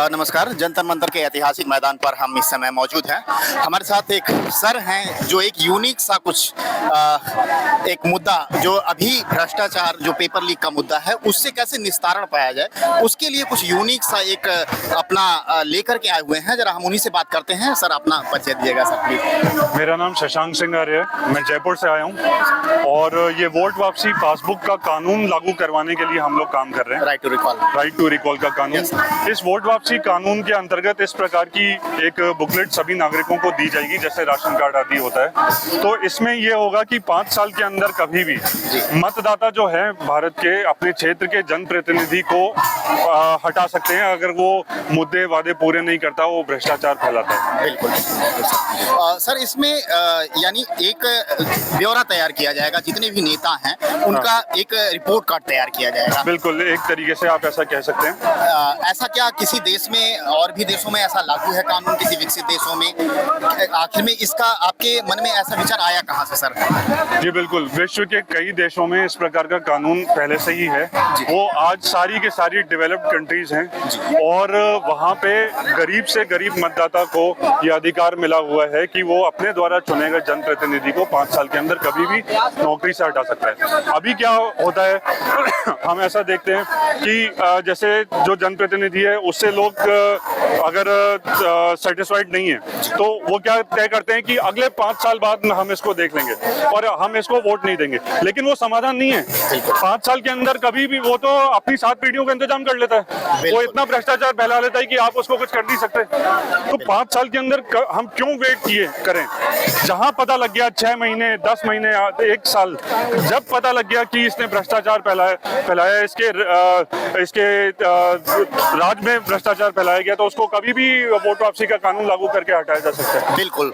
नमस्कार। जंतर मंतर के ऐतिहासिक मैदान पर हम इस समय मौजूद हैं। हमारे साथ एक सर हैं जो एक यूनिक सा कुछ एक मुद्दा जो अभी भ्रष्टाचार जो पेपर लीक का मुद्दा है उससे कैसे निस्तारण पाया जाए उसके लिए कुछ यूनिक सा एक अपना लेकर के आए हुए हैं। जरा हम उन्हीं से बात करते हैं। सर अपना परिचय दीजिएगा सर प्लीज। मेरा नाम शशांक सिंह आर्य है, मैं जयपुर से आया हूँ और ये वोट वापसी पासबुक का कानून लागू करवाने के लिए हम लोग काम कर रहे हैं। राइट टू रिकॉल का कानून। इस वोट वापसी कानून के अंतर्गत इस प्रकार की एक बुकलेट सभी नागरिकों को दी जाएगी जैसे राशन कार्ड आदि होता है। तो इसमें ये होगा कि 5 साल के अंदर कभी भी मतदाता जो है भारत के अपने क्षेत्र के जनप्रतिनिधि को हटा सकते हैं अगर वो मुद्दे वादे पूरे नहीं करता, वो भ्रष्टाचार फैलाता है। बिल्कुल सर इसमें यानी एक ब्यौरा तैयार किया जाएगा, जितने भी नेता हैं उनका एक रिपोर्ट कार्ड तैयार किया जाएगा। बिल्कुल, एक तरीके से आप ऐसा कह सकते हैं। ऐसा क्या किसी देश में और भी देशों में ऐसा लागू है कानून, किसी विकसित देशों में? आखिर में इसका आपके मन में ऐसा विचार आया कहाँ से सर? जी बिल्कुल, विश्व के कई देशों में इस प्रकार का कानून पहले से ही है। वो आज सारी के सारी डेवलप्ड कंट्रीज हैं और वहाँ पे गरीब से गरीब मतदाता को यह अधिकार मिला हुआ है कि वो अपने द्वारा चुने गए जनप्रतिनिधि को 5 साल के अंदर कभी भी नौकरी से हटा सकता है। अभी क्या होता है हम ऐसा देखते हैं कि जैसे जो जनप्रतिनिधि है उससे लोग अगर सेटिस्फाइड नहीं है तो वो क्या तय करते हैं कि अगले 5 साल बाद हम इसको देख लेंगे और हम इसको वोट नहीं देंगे। लेकिन वो समाधान नहीं है। 5 साल के अंदर कभी भी वो तो अपनी 7 पीढ़ियों का इंतजाम कर लेता है। वो इतना भ्रष्टाचार फैला लेता है कि आप उसको कुछ कर नहीं सकते। तो 5 साल के अंदर हम क्यों वेट करें? जहां पता लग गया 6 महीने 10 महीने 1 साल जब पता लग गया कि इसने भ्रष्टाचार फैलाया इसके राज्य में भ्रष्टाचार फैलाया गया तो उसको कभी भी वोट वापसी का कानून लागू करके हटाया जा सकता है। बिल्कुल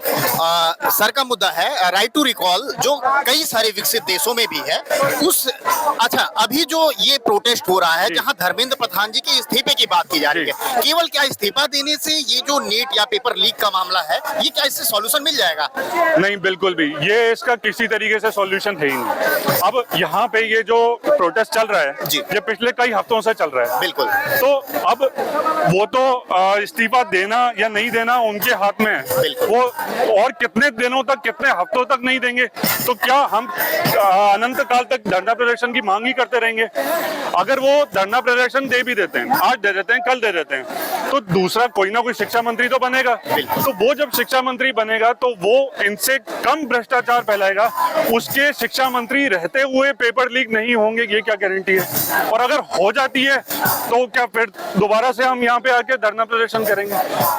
सर का मुद्दा है राइट टू रिकॉल जो कई सारे विकसित देशों में भी है। अच्छा अभी जो ये प्रोटेस्ट हो रहा है जहां धर्मेंद्र प्रधान जी के इस्तीफे की बात की जा रही है, केवल क्या इस्तीफा देने से ये जो नेट या पेपर लीक का मामला है ये क्या इससे सॉल्यूशन मिल जाएगा? नहीं, बिल्कुल भी ये इसका किसी तरीके से सॉल्यूशन है ही नहीं। अब यहाँ पे ये जो प्रोटेस्ट चल रहा है ये पिछले कई हफ्तों से चल रहा है। बिल्कुल। तो अब वो तो इस्तीफा देना या नहीं देना उनके हाथ में है। वो और कितने दिनों तक कितने हफ्तों तक नहीं देंगे तो क्या हम अनंत काल तक धरना प्रदर्शन की मांग ही करते रहेंगे? अगर वो धरना प्रदर्शन दे भी देते हैं, आज दे देते हैं कल दे देते हैं, तो दूसरा कोई ना कोई शिक्षा मंत्री तो बनेगा। तो वो जब शिक्षा मंत्री बनेगा तो वो इनसे कम भ्रष्टाचार फैलाएगा। उसके शिक्षा मंत्री रहते हुए पेपर लीक नहीं होंगे ये क्या गारंटी है? और अगर हो जाती है तो क्या फिर दोबारा से हम यहाँ पे आके धरना प्रदर्शन करेंगे?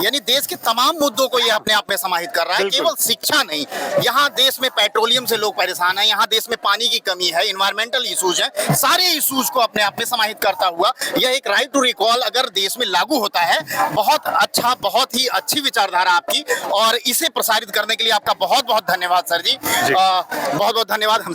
यानी देश के तमाम मुद्दों को ये अपने आप में समाहित कर रहा है, केवल शिक्षा नहीं। यहाँ देश में पेट्रोलियम से लोग परेशान हैं, यहाँ देश में पानी की कमी है, इन्वायरमेंटल इश्यूज हैं, सारे इश्यूज को अपने आप में समाहित करता हुआ यह एक राइट टू रिकॉल अगर देश में लागू होता है, बहुत अच्छा, बहुत ही अच्छी विचारधारा आपकी और इसे प्रसारित करने के लिए आपका बहुत बहुत धन्यवाद सर जी। बहुत बहुत धन्यवाद।